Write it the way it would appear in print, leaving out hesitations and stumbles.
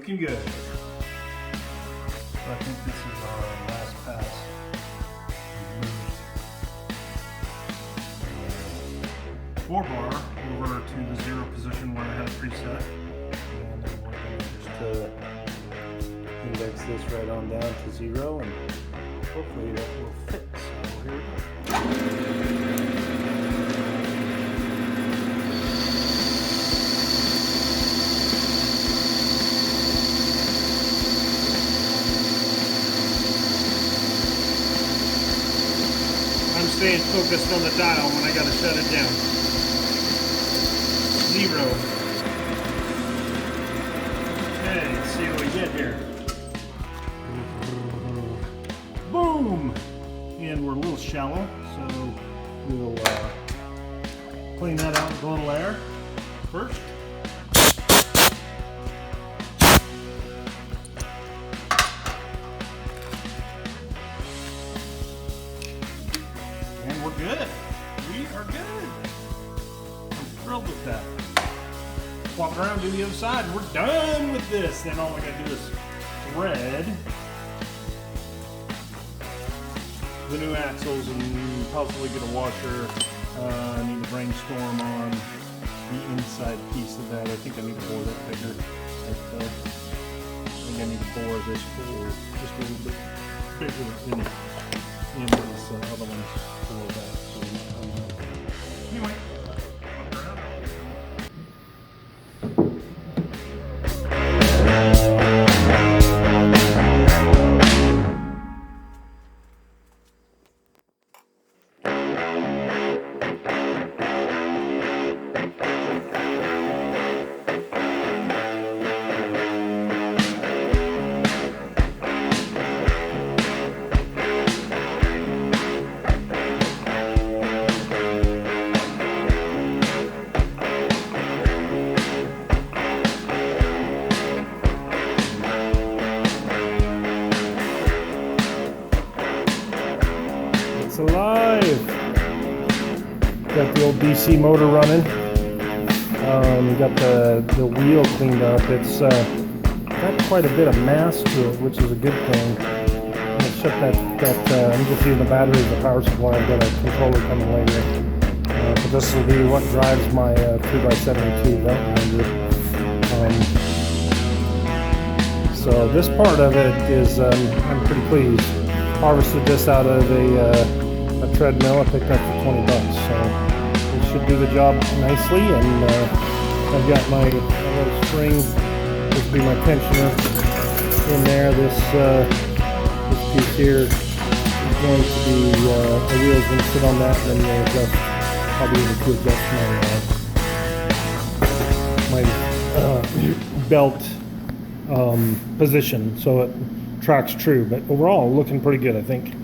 looking good. So I think this is our last pass. We moved 4-bar over to the 0 position where I had it preset. And then we're going to just index this right on down to 0, and hopefully that will fit. So here we go. I'm staying focused on the dial when I gotta shut it down. 0. Okay, let's see what we get here. Boom! And we're a little shallow, so we'll clean that out with a little air first. And we're good. We are good. I'm thrilled with that. Swap around to the other side, and we're done with this. Then all I gotta do is thread the new axles and possibly get a washer. I need to brainstorm on the inside piece of that. I think I need to bore that bigger. But, I think I need to bore this hole just a little bit bigger than these other ones for that. So, anyway. Alive! Got the old DC motor running. Got the wheel cleaned up. It's got quite a bit of mass to it, which is a good thing. I'm gonna shut that I'm just using the battery as the power supply. I've got a controller coming later. But this will be what drives my 2x72 belt winder. So this part of it is I'm pretty pleased. Harvested this out of a treadmill I picked up for $20, so it should do the job nicely. And I've got my little spring. This will be my tensioner in there. This piece here is going to be the wheel's going to sit on that, and then I'll be able to adjust my belt position so it tracks true. But overall, looking pretty good, I think.